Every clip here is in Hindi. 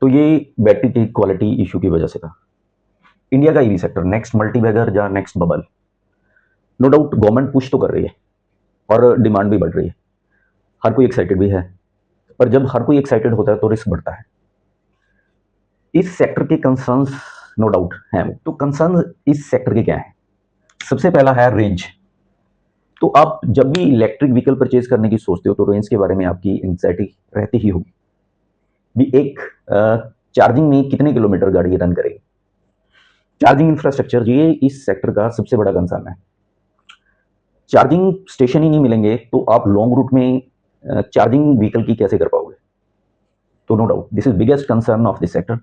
तो ये बैटरी की क्वालिटी इशू की वजह से था। इंडिया का ईवी सेक्टर नेक्स्ट मल्टीबैगर या next bubble, no doubt government push तो कर रही है और डिमांड भी बढ़ रही है, हर कोई एक्साइटेड भी है। पर जब हर कोई एक्साइटेड होता है तो रिस्क बढ़ता है। इस सेक्टर के कंसर्न्स नो डाउट हैं। तो कंसर्न इस सेक्टर के क्या है? सबसे पहला है रेंज। तो आप जब भी इलेक्ट्रिक व्हीकल परचेज करने की सोचते हो तो रेंज के बारे में आपकी एंग्जाइटी रहती ही होगी भी। एक चार्जिंग में कितने किलोमीटर गाड़ी रन करेगी, चार्जिंग इंफ्रास्ट्रक्चर, ये इस सेक्टर का सबसे बड़ा कंसर्न है। चार्जिंग स्टेशन ही नहीं मिलेंगे तो आप लॉन्ग रूट में चार्जिंग व्हीकल की कैसे कर पाओगे? तो no doubt this is biggest concern of this sector.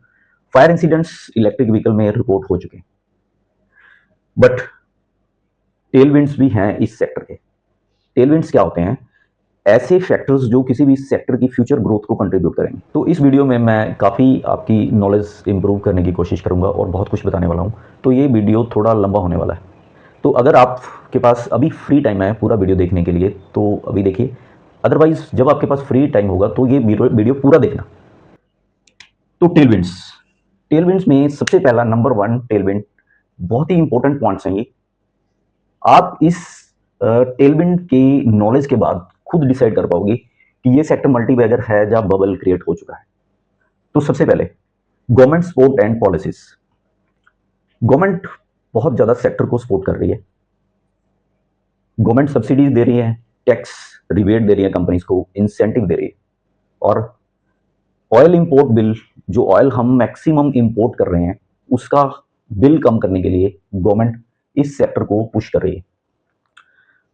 Fire incidents electric vehicle में रिपोर्ट हो चुके हैं, बट टेलविंड्स भी हैं इस सेक्टर के। टेलविंड्स क्या होते हैं? ऐसे फैक्टर्स जो किसी भी सेक्टर की फ्यूचर ग्रोथ को कंट्रीब्यूट करेंगे। तो इस वीडियो में मैं काफ़ी आपकी नॉलेज इंप्रूव करने की कोशिश करूंगा और बहुत कुछ बताने वाला हूं। तो ये वीडियो थोड़ा लंबा होने वाला है, तो अगर आपके पास अभी फ्री टाइम है पूरा वीडियो देखने के लिए तो अभी देखिए, अदरवाइज जब आपके पास फ्री टाइम होगा तो ये वीडियो पूरा देखना। तो टेलविंड्स, टेलविंड्स में सबसे पहला नंबर वन टेलविंड, बहुत ही इंपॉर्टेंट पॉइंट्स हैं ये। आप इस टेलविंड की नॉलेज के बाद खुद डिसाइड कर पाओगे कि ये सेक्टर मल्टीबैगर है या बबल क्रिएट हो चुका है। तो सबसे पहले government support and policies. Government बहुत ज्यादा सेक्टर को सपोर्ट कर रही है। गवर्नमेंट सब्सिडीज दे रही है, टैक्स रिबेट दे रही है कंपनीज को, इंसेंटिव दे रही है। और ऑयल इंपोर्ट बिल, जो ऑयल हम मैक्सिमम इंपोर्ट कर रहे हैं उसका बिल कम करने के लिए गवर्नमेंट इस सेक्टर को पुश कर रही है।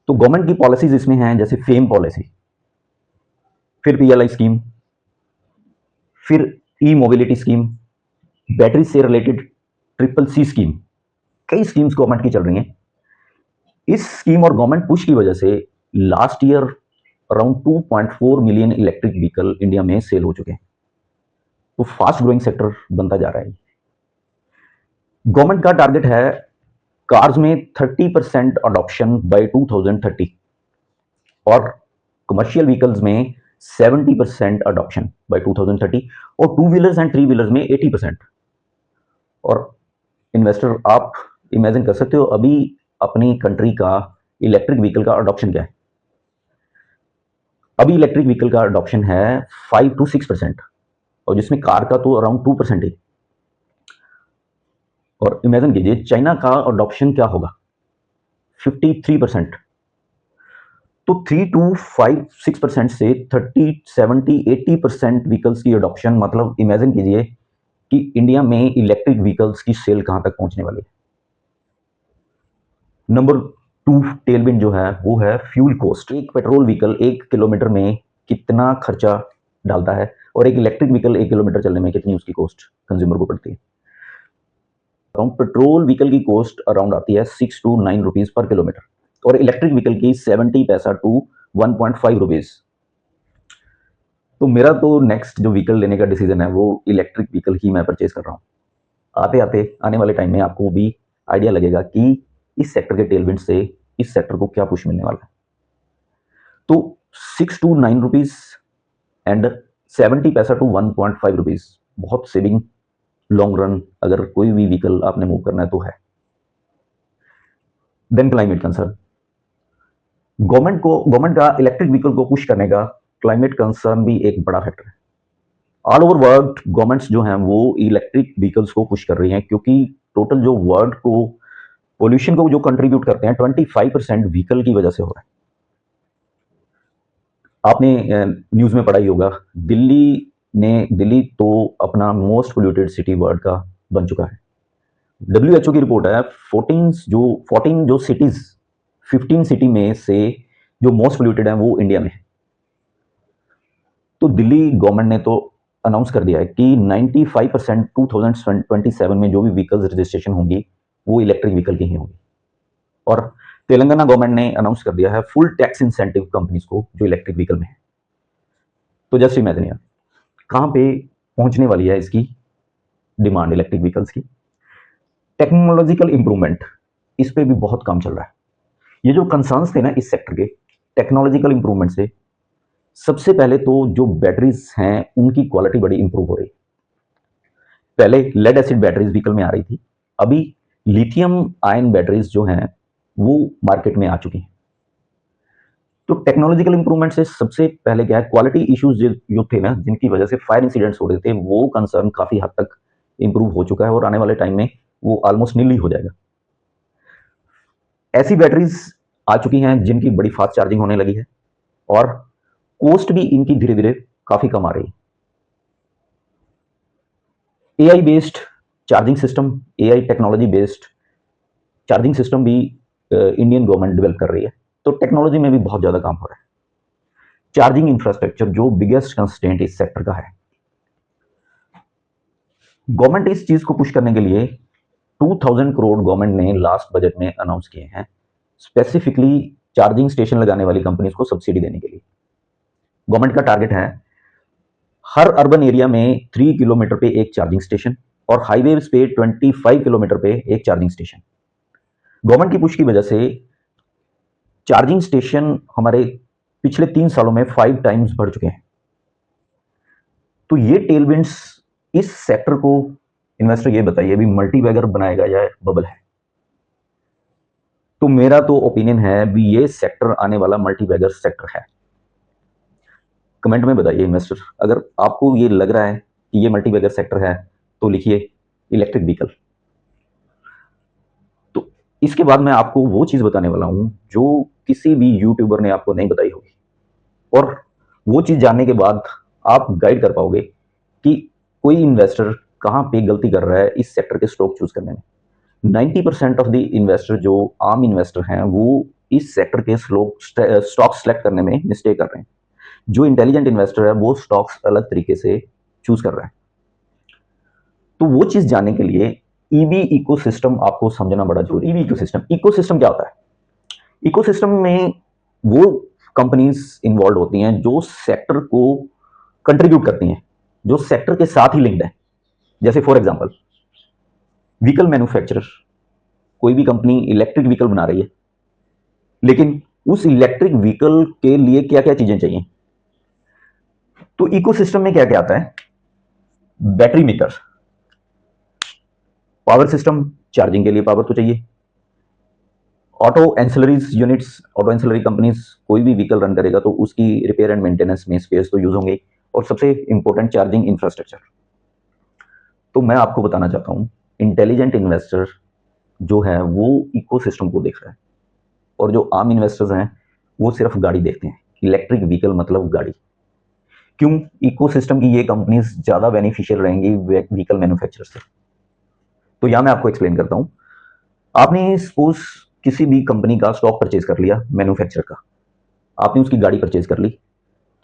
तो गवर्नमेंट की पॉलिसीज इसमें हैं, जैसे फेम पॉलिसी, फिर पीएलआई स्कीम, फिर ई मोबिलिटी स्कीम, बैटरी से रिलेटेड ट्रिपल सी स्कीम, कई स्कीम्स गवर्नमेंट की चल रही हैं। इस स्कीम और गवर्नमेंट पुश की वजह से last year around 2.4 million electric vehicle India में सेल हो चुके हैं। तो फास्ट ग्रोइंग सेक्टर बनता जा रहा है। गवर्नमेंट का टारगेट है कार्स में 30% अडॉप्शन बाय 2030 और कमर्शियल व्हीकल्स में 70% अडॉप्शन बाय 2030 और two wheelers and three wheelers में 80%। और इन्वेस्टर आप इमेजिन कर सकते हो अभी अपनी कंट्री का इलेक्ट्रिक व्हीकल का अडॉप्शन क्या है? अभी इलेक्ट्रिक व्हीकल का अडॉप्शन है 5 to 6%, और जिसमें कार का तो अराउंड 2% है। और इमेजिन कीजिए चाइना का अडॉप्शन क्या होगा, 53%। तो 3 to 5-6% से 30-70-80% व्हीकल्स की अडॉप्शन, मतलब इमेजिन कीजिए कि इंडिया में इलेक्ट्रिक व्हीकल्स की सेल कहां तक पहुंचने वाली है। नंबर टू टेलविंड जो है वो है फ्यूल कॉस्ट। एक पेट्रोल व्हीकल 1 किलोमीटर में कितना खर्चा डालता है और एक इलेक्ट्रिक व्हीकल 1 किलोमीटर चलने में कितनी उसकी कॉस्ट कंज्यूमर को पड़ती है? पेट्रोल व्हीकल की कॉस्ट अराउंड आती है 6 to 9 रुपीज पर किलोमीटर और इलेक्ट्रिक व्हीकल की 70 पैसा टू 1.5 रुपीज। तो मेरा तो नेक्स्ट जो व्हीकल लेने का डिसीजन है वो इलेक्ट्रिक व्हीकल ही मैं परचेज कर रहा हूँ। आते आते आने वाले टाइम में आपको भी आइडिया लगेगा कि इस सेक्टर के टेलविंड से इस सेक्टर को क्या पुश मिलने वाला है। तो 6 to 9 रुपीज एंड 70 पैसा टू 1.5 रुपीज, बहुत सेविंग लॉन्ग रन अगर कोई भी व्हीकल आपने मूव करना है तो है। देन क्लाइमेट कंसर्न, गवर्नमेंट का इलेक्ट्रिक व्हीकल को पुश करने का क्लाइमेट कंसर्न भी एक बड़ा फैक्टर है। ऑल ओवर वर्ल्ड गवर्नमेंट्स जो हैं वो इलेक्ट्रिक व्हीकल्स को पुश कर रही हैं, क्योंकि टोटल जो वर्ल्ड को पोल्यूशन को जो कंट्रीब्यूट करते हैं 25% व्हीकल की वजह से हो रहा है। आपने न्यूज में पढ़ा ही होगा, दिल्ली तो अपना मोस्ट पोल्यूटेड सिटी वर्ल्ड का बन चुका है। WHO की रिपोर्ट है 14 जो सिटीज, 15 सिटी में से जो मोस्ट पोल्यूटेड है वो इंडिया में है। तो दिल्ली गवर्नमेंट ने तो अनाउंस कर दिया है कि 95% 2027 में जो भी व्हीकल्स रजिस्ट्रेशन होंगी वो इलेक्ट्रिक व्हीकल की ही होंगी। और तेलंगाना गवर्नमेंट ने अनाउंस कर दिया है फुल टैक्स इंसेंटिव कंपनीज को जो इलेक्ट्रिक व्हीकल में है। तो जस्ट इमेजिन यार कहां पे पहुंचने वाली है इसकी डिमांड इलेक्ट्रिक व्हीकल्स की। टेक्नोलॉजिकल इंप्रूवमेंट, इस पे भी बहुत काम चल रहा है। ये जो कंसर्न्स थे ना इस सेक्टर के टेक्नोलॉजिकल इंप्रूवमेंट से, सबसे पहले तो जो बैटरीज हैं उनकी क्वालिटी बड़ी इंप्रूव हो रही है। पहले लेड एसिड बैटरीज व्हीकल में आ रही थी, अभी लिथियम आयन बैटरीज जो हैं वो मार्केट में आ चुकी हैं। तो टेक्नोलॉजिकल इंप्रूवमेंट से सबसे पहले क्या है, क्वालिटी इश्यूज जो थे ना, जिनकी वजह से फायर इंसिडेंट्स हो रहे थे, वो कंसर्न काफी हद तक इंप्रूव हो चुका है और आने वाले टाइम में वो ऑलमोस्ट नील ही हो जाएगा। ऐसी बैटरीज आ चुकी हैं जिनकी बड़ी फास्ट चार्जिंग होने लगी है और कॉस्ट भी इनकी धीरे धीरे काफी कम आ रही है। AI based charging system, AI technology based charging system भी इंडियन गवर्नमेंट डेवलप कर रही है, तो टेक्नोलॉजी में भी बहुत ज्यादा काम हो रहा है। चार्जिंग इंफ्रास्ट्रक्चर जो बिगेस्ट कंस्ट्रेंट इस सेक्टर का है, गवर्नमेंट इस चीज को पुश करने के लिए 2000 करोड़ गवर्नमेंट ने लास्ट बजट में अनाउंस किए हैं, स्पेसिफिकली चार्जिंग स्टेशन लगाने वाली कंपनीज को सब्सिडी देने के लिए। गवर्नमेंट का टारगेट है हर अर्बन एरिया में 3 किलोमीटर पे एक चार्जिंग स्टेशन और हाईवेज पे 25 किलोमीटर पे एक चार्जिंग स्टेशन। गवर्नमेंट की पुश की वजह से चार्जिंग स्टेशन हमारे पिछले 3 सालों में 5 टाइम्स बढ़ चुके हैं। तो ये टेलविंड्स इस सेक्टर को, इन्वेस्टर ये बताइए भी मल्टी बैगर बनाएगा या बबल है? तो मेरा तो ओपिनियन है भी ये सेक्टर आने वाला मल्टी बैगर सेक्टर है। कमेंट में बताइए इन्वेस्टर, अगर आपको ये लग रहा है कि ये मल्टी बैगर सेक्टर है तो लिखिए इलेक्ट्रिक व्हीकल। तो इसके बाद मैं आपको वो चीज बताने वाला हूं जो किसी भी यूट्यूबर ने आपको नहीं बताई होगी, और वो चीज जानने के बाद आप गाइड कर पाओगे कि कोई इन्वेस्टर कहां पे गलती कर रहा है इस सेक्टर के स्टॉक चूज करने में। 90% ऑफ द इन्वेस्टर जो आम इन्वेस्टर हैं वो इस सेक्टर के स्टॉक सेलेक्ट करने में मिस्टेक कर रहे हैं। जो इंटेलिजेंट इन्वेस्टर है वो स्टॉक्स अलग तरीके से चूज कर रहा है। तो वो चीज जानने के लिए ईवी इकोसिस्टम आपको समझना बड़ा जरूरी है। ईवी इकोसिस्टम क्या होता है? इकोसिस्टम में वो कंपनीज इन्वॉल्व होती हैं जो सेक्टर को कंट्रीब्यूट करती हैं, जो सेक्टर के साथ ही लिंक्ड है। जैसे फॉर एग्जांपल व्हीकल मैन्युफैक्चरर, कोई भी कंपनी इलेक्ट्रिक व्हीकल बना रही है, लेकिन उस इलेक्ट्रिक व्हीकल के लिए क्या क्या चीजें चाहिए? तो इकोसिस्टम में क्या क्या आता है? Battery meter, power system, charging के लिए पावर तो चाहिए, auto ancillaries units, auto ancillary companies कोई भी व्हीकल रन करेगा तो उसकी रिपेयर एंड मेंटेनेंस में स्पेस तो यूज होंगे, और सबसे इंपॉर्टेंट चार्जिंग इंफ्रास्ट्रक्चर। तो मैं आपको बताना चाहता हूं, इंटेलिजेंट इन्वेस्टर जो है वो इकोसिस्टम को देख रहा है, और जो आम इन्वेस्टर्स हैं वो सिर्फ गाड़ी देखते हैं। इलेक्ट्रिक व्हीकल मतलब गाड़ी। क्यों इकोसिस्टम की ये कंपनीज ज्यादा बेनिफिशियल रहेंगी व्हीकल मैन्युफैक्चरर से? तो यहां मैं आपको एक्सप्लेन करता हूं। आपने सपोज किसी भी कंपनी का स्टॉक परचेज कर लिया, मैन्युफैक्चरर का, आपने उसकी गाड़ी परचेज कर ली,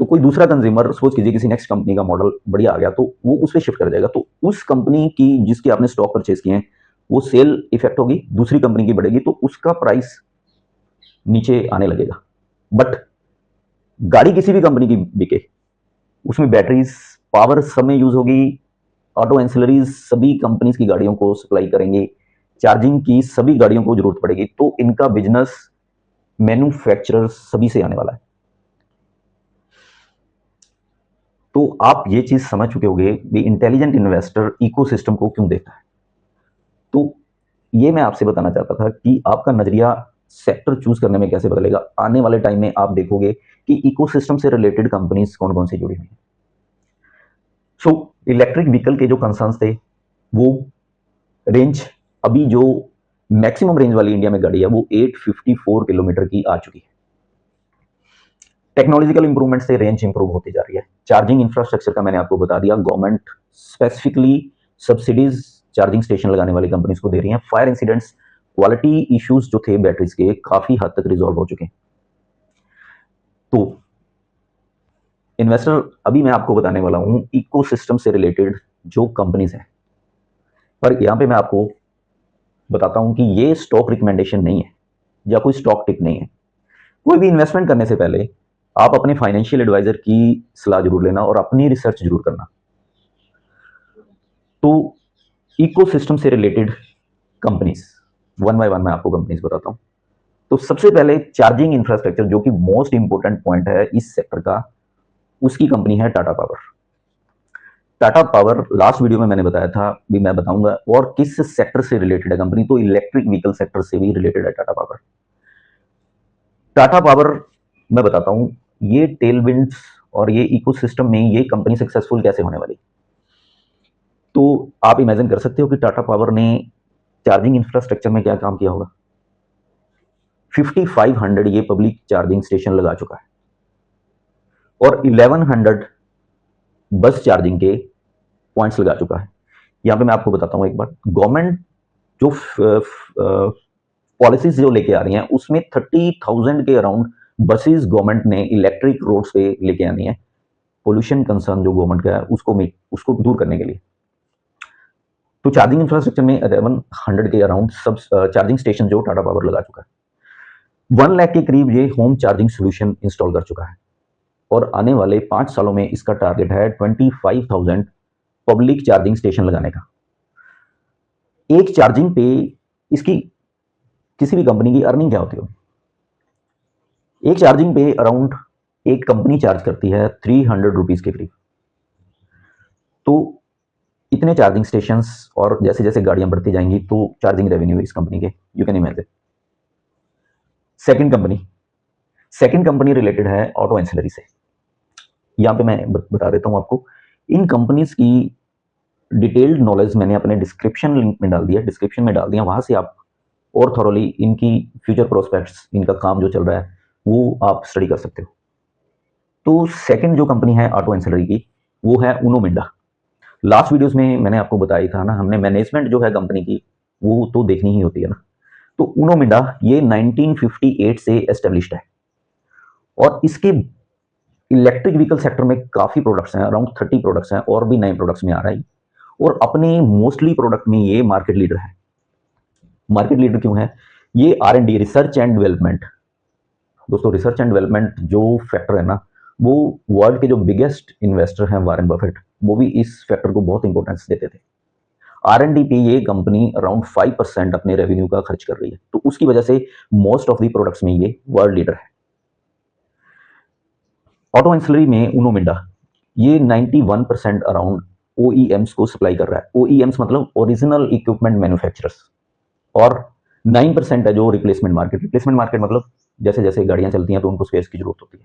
तो कोई दूसरा कंज्यूमर, सपोज कीजिए किसी नेक्स्ट कंपनी का मॉडल बढ़िया आ गया, तो वो उस पर शिफ्ट कर जाएगा। तो उस कंपनी की जिसकी आपने स्टॉक परचेज किए हैं वो सेल इफेक्ट होगी, दूसरी कंपनी की बढ़ेगी, तो उसका प्राइस नीचे आने लगेगा। बट गाड़ी किसी भी कंपनी की बिके, उसमें बैटरीज, पावर सब में यूज होगी, ऑटो एंसिलरीज सभी कंपनीज की गाड़ियों को सप्लाई करेंगे, चार्जिंग की सभी गाड़ियों को जरूरत पड़ेगी, तो इनका बिजनेस मैन्युफैक्चरर सभी से आने वाला है। तो आप ये चीज समझ चुके होंगे कि इंटेलिजेंट इन्वेस्टर इकोसिस्टम को क्यों देखता है। तो ये मैं आपसे बताना चाहता था कि आपका नजरिया सेक्टर चूज करने में कैसे बदलेगा। आने वाले टाइम में आप देखोगे कि इकोसिस्टम से रिलेटेड कंपनीज कौन कौन सी जुड़ी हुई हैं। सो इलेक्ट्रिक व्हीकल के जो कंसर्न्स थे, वो रेंज, अभी जो मैक्सिमम रेंज वाली इंडिया में गाड़ी है वो 854 किलोमीटर की आ चुकी है। टेक्नोलॉजिकल इंप्रूवमेंट से रेंज इंप्रूव होती जा रही है। चार्जिंग इंफ्रास्ट्रक्चर का मैंने आपको बता दिया, government specifically subsidies charging station लगाने वाली कंपनीज को दे रही हैं। फायर इंसिडेंट्स, क्वालिटी इश्यूज जो थे बैटरीज के, काफी हद तक रिजॉल्व हो चुके हैं। तो इन्वेस्टर, अभी मैं आपको बताने वाला हूं इकोसिस्टम से रिलेटेड जो कंपनीज हैं, पर यहां पे मैं आपको बताता हूं कि ये स्टॉक रिकमेंडेशन नहीं है या कोई स्टॉक टिप नहीं है। कोई भी इन्वेस्टमेंट करने से पहले आप अपने फाइनेंशियल एडवाइजर की सलाह जरूर लेना और अपनी रिसर्च जरूर करना। तो इकोसिस्टम से related companies, one by one मैं आपको कंपनीज बताता हूं। तो सबसे पहले चार्जिंग इंफ्रास्ट्रक्चर, जो कि मोस्ट इंपोर्टेंट पॉइंट है इस सेक्टर का, उसकी कंपनी है Tata power. Tata power last video में मैंने बताया था, भी मैं बताऊंगा, और किस सेक्टर से रिलेटेड है कंपनी, तो इलेक्ट्रिक व्हीकल सेक्टर से भी रिलेटेड है टाटा पावर। टाटा पावर मैं बताता हूं, ये टेलविंड्स और ये इकोसिस्टम में ये कंपनी सक्सेसफुल कैसे होने वाली। तो आप इमेजिन कर सकते हो कि टाटा पावर ने चार्जिंग इंफ्रास्ट्रक्चर में क्या काम किया होगा। 5500 ये पब्लिक चार्जिंग स्टेशन लगा चुका है और 1100 बस चार्जिंग के पॉइंट्स लगा चुका है। यहां पे मैं आपको बताता हूं एक बात, गवर्नमेंट जो पॉलिसीज जो लेके आ रही हैं उसमें 30,000 के अराउंड बसेस गवर्नमेंट ने इलेक्ट्रिक रोड्स पे लेके आनी है, पोल्यूशन कंसर्न जो गवर्नमेंट का है उसको दूर करने के लिए। तो चार्जिंग इंफ्रास्ट्रक्चर में 1100 के अराउंड सब चार्जिंग स्टेशन जो टाटा पावर लगा चुका है। 1 लाख के करीब ये होम चार्जिंग सोल्यूशन इंस्टॉल कर चुका है और आने वाले 5 सालों में इसका टारगेट है 25,000 पब्लिक चार्जिंग स्टेशन लगाने का। एक चार्जिंग पे इसकी किसी भी कंपनी की अर्निंग क्या होती होगी। एक चार्जिंग पे अराउंड एक कंपनी चार्ज करती है 300 रुपीज के करीब। तो इतने चार्जिंग स्टेशंस और जैसे जैसे गाड़ियां बढ़ती जाएंगी तो चार्जिंग रेवेन्यू इस कंपनी के you can imagine. Second company related है ऑटो एंसिलरी से। यहां पे मैं बता देता हूं आपको, इन कंपनीज की डिटेल्ड नॉलेज मैंने अपने डिस्क्रिप्शन लिंक में डाल दिया, डिस्क्रिप्शन में डाल दिया, वहां से आप और थॉरोली इनकी फ्यूचर प्रोस्पेक्ट्स, इनका काम जो चल रहा है वो आप स्टडी कर सकते हो। तो सेकंड जो कंपनी है ऑटो एंसिलरी की वो है उनो मिंडा। लास्ट वीडियोस में मैंने आपको बताया था ना, हमने मैनेजमेंट जो है कंपनी की वो तो देखनी ही होती है ना। तो उनो मिंडा ये 1958 से एस्टेब्लिश्ड है और इसके इलेक्ट्रिक व्हीकल सेक्टर में काफी प्रोडक्ट्स हैं, अराउंड 30 प्रोडक्ट्स हैं और भी नए प्रोडक्ट्स में आ रहा है और अपने मोस्टली प्रोडक्ट में ये मार्केट लीडर है। मार्केट लीडर क्यों है? ये R&D, रिसर्च एंड डेवलपमेंट, दोस्तों रिसर्च एंड डेवलपमेंट जो फैक्टर है ना, वो वर्ल्ड के जो बिगेस्ट इन्वेस्टर हैं वॉरेन बफेट, वो भी इस फैक्टर को बहुत इंपॉर्टेंस देते थे। R&D पे ये कंपनी अराउंड 5% अपने रेवेन्यू का खर्च कर रही है, तो उसकी वजह से मोस्ट ऑफ द प्रोडक्ट्स में ये वर्ल्ड लीडर है। ऑटो एंसिलरी में उनो मिंडा ये 91% अराउंड OEMs को सप्लाई कर रहा है। OEMs मतलब ओरिजिनल इक्विपमेंट मैन्युफैक्चरर्स, और 9% है जो रिप्लेसमेंट मार्केट। रिप्लेसमेंट मार्केट मतलब जैसे जैसे गाड़ियां चलती हैं तो उनको स्पेस की जरूरत होती है।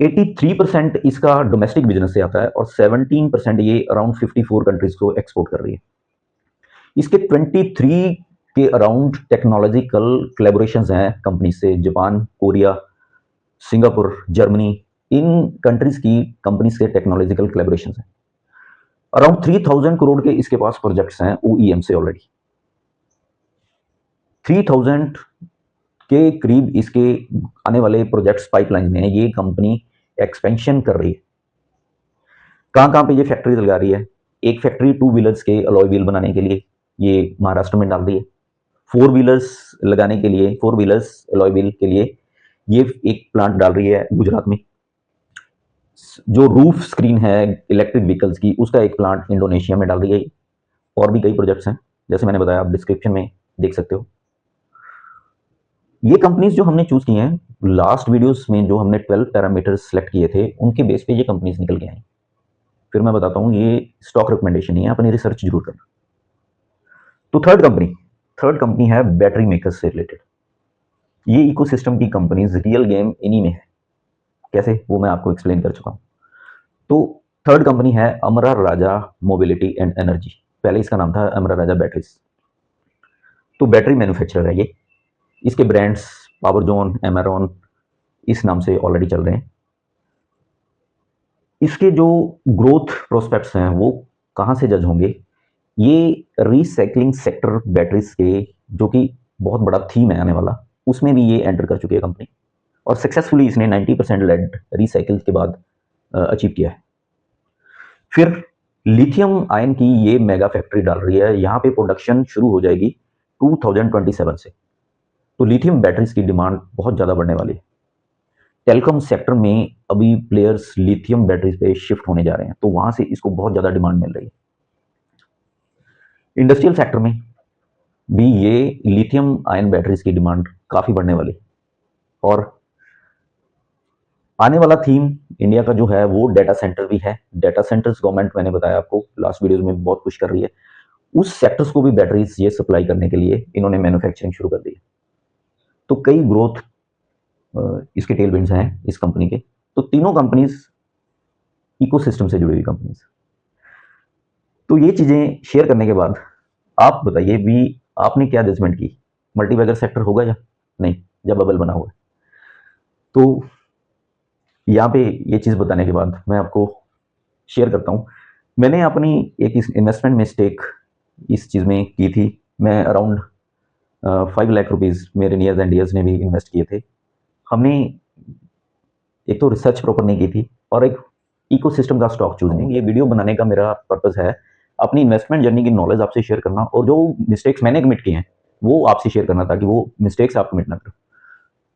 83% इसका डोमेस्टिक बिजनेस से आता है और 17% ये अराउंड 54 कंट्रीज को एक्सपोर्ट कर रही है। इसके 23 के अराउंड टेक्नोलॉजिकल कोलैबोरेशंस हैं कंपनी से, जापान, कोरिया, सिंगापुर, जर्मनी, इन कंट्रीज की कंपनीज के टेक्नोलॉजिकल कोलैबोरेशंस हैं। अराउंड 3000 करोड़ के इसके पास प्रोजेक्ट्स हैं OEM से ऑलरेडी। 3000 के करीब इसके आने वाले प्रोजेक्ट्स पाइपलाइन में है। ये कंपनी एक्सपेंशन कर रही है। कहां कहां पे ये फैक्ट्री लगा रही है? एक फैक्ट्री 2 व्हीलर्स के अलॉय व्हील बनाने के लिए ये महाराष्ट्र में डाल दी है। 4 व्हीलर्स लगाने के लिए, 4 व्हीलर्स अलॉय व्हील के लिए ये एक प्लांट डाल रही है गुजरात में। जो रूफ स्क्रीन है इलेक्ट्रिक व्हीकल्स की, उसका एक प्लांट इंडोनेशिया में डाल रही है। और भी कई प्रोजेक्ट्स हैं, जैसे मैंने बताया, आप डिस्क्रिप्शन में देख सकते हो। ये कंपनीज जो हमने चूज की हैं, लास्ट वीडियोस में जो हमने 12 पैरामीटर्स सेलेक्ट किए थे उनके बेस पे ये कंपनीज निकल के आई। फिर मैं बताता हूँ, ये स्टॉक रिकमेंडेशन नहीं है, अपनी रिसर्च जरूर करना। तो थर्ड कंपनी है बैटरी मेकर्स से रिलेटेड। ये इकोसिस्टम की कंपनीज, रियल गेम इन्हीं में है। कैसे, वो मैं आपको एक्सप्लेन कर चुका हूँ। तो थर्ड कंपनी है अमरा राजा मोबिलिटी एंड एनर्जी। पहले इसका नाम था अमरा राजा बैटरीज। तो बैटरी मैन्युफैक्चरर है ये। इसके ब्रांड्स पावर जोन, एमेरॉन इस नाम से ऑलरेडी चल रहे हैं। इसके जो ग्रोथ प्रोस्पेक्ट्स हैं वो कहां से जज होंगे? ये रिसाइकलिंग सेक्टर बैटरीज के, जो कि बहुत बड़ा थीम है आने वाला, उसमें भी ये एंटर कर चुकी है कंपनी और सक्सेसफुली इसने 90% लेड रिसाइकिल के बाद अचीव किया है। फिर लिथियम आयन की ये मेगा फैक्ट्री डाल रही है, यहाँ पे प्रोडक्शन शुरू हो जाएगी 2027 से। तो लिथियम बैटरीज की डिमांड बहुत ज़्यादा बढ़ने वाली है। टेलीकॉम सेक्टर में अभी प्लेयर्स लिथियम बैटरीज पे शिफ्ट होने जा रहे हैं, तो वहां से इसको बहुत ज़्यादा डिमांड मिल रही है। इंडस्ट्रियल सेक्टर में भी ये लिथियम आयन बैटरीज की डिमांड काफ़ी बढ़ने वाली है। और आने वाला थीम इंडिया का जो है वो डेटा सेंटर भी है। डेटा सेंटर्स गवर्नमेंट, मैंने बताया आपको लास्ट वीडियोस में, बहुत कुछ कर रही है। उस सेक्टर्स को भी बैटरीज ये सप्लाई करने के लिए इन्होंने मैन्युफैक्चरिंग शुरू कर दी है। तो कई ग्रोथ इसके टेलविंड्स हैं इस कंपनी के। तो तीनों कंपनीज इकोसिस्टम से जुड़ी हुई कंपनीज। तो ये चीजें शेयर करने के बाद आप बताइए भी, आपने क्या जजमेंट की, मल्टीबैगर सेक्टर होगा या नहीं, जब बबल बना हुआ है। तो यहाँ पे ये चीज़ बताने के बाद मैं आपको शेयर करता हूँ, मैंने अपनी एक इस इन्वेस्टमेंट मिस्टेक इस चीज़ में की थी। मैं अराउंड 5 लाख रुपीज़ मेरे नियर्स एंड डियर्स ने भी इन्वेस्ट किए थे। हमने एक तो रिसर्च प्रॉपर नहीं की थी और एक इकोसिस्टम का स्टॉक चूज नहीं। ये वीडियो बनाने का मेरा पर्पस है अपनी इन्वेस्टमेंट जर्नी की नॉलेज आपसे शेयर करना, और जो मिस्टेक्स मैंने कमिट किए हैं वो आपसे शेयर करना, ताकि वो मिस्टेक्स आप कमिट ना करो।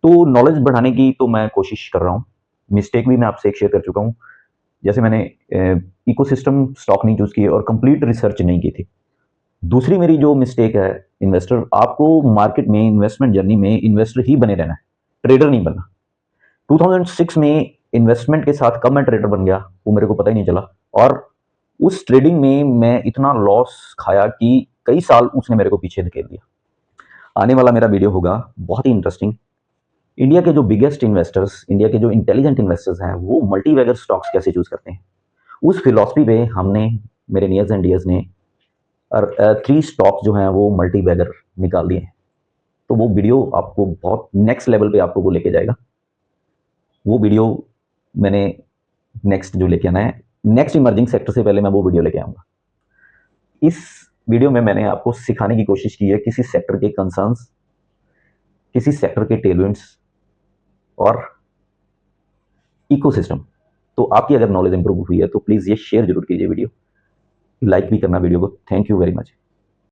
तो नॉलेज बढ़ाने की तो मैं कोशिश कर रहा हूँ। मिस्टेक भी मैं आपसे एक शेयर कर चुका हूँ। जैसे मैंने इकोसिस्टम स्टॉक नहीं चूज किए और कंप्लीट रिसर्च नहीं की थी। दूसरी मेरी जो मिस्टेक है, इन्वेस्टर, आपको मार्केट में इन्वेस्टमेंट जर्नी में इन्वेस्टर ही बने रहना है, ट्रेडर नहीं बनना। 2006 में इन्वेस्टमेंट के साथ कब मैं ट्रेडर बन गया वो मेरे को पता ही नहीं चला, और उस ट्रेडिंग में मैं इतना लॉस खाया कि कई साल उसने मेरे को पीछे धकेल दिया। आने वाला मेरा वीडियो होगा बहुत ही इंटरेस्टिंग। इंडिया के जो बिगेस्ट इन्वेस्टर्स, इंडिया के जो इंटेलिजेंट इन्वेस्टर्स हैं, वो मल्टीबैगर स्टॉक्स कैसे चूज करते हैं, उस फिलॉसफी पे हमने, मेरे नियर्स एंड डियर्स ने, और 3 स्टॉक्स जो हैं वो मल्टीबैगर निकाल दिए हैं। तो वो वीडियो आपको बहुत नेक्स्ट लेवल पे आपको वो लेके जाएगा। वो वीडियो मैंने नेक्स्ट जो लेके आना है, नेक्स्ट इमर्जिंग सेक्टर से पहले मैं वो वीडियो लेके आऊंगा। इस वीडियो में मैंने आपको सिखाने की कोशिश की है किसी सेक्टर के कंसर्न्स, किसी सेक्टर के टेलविंड्स और इकोसिस्टम। तो आपकी अगर नॉलेज इंप्रूव हुई है तो प्लीज ये शेयर जरूर कीजिए वीडियो, लाइक भी करना वीडियो को। Thank you very much.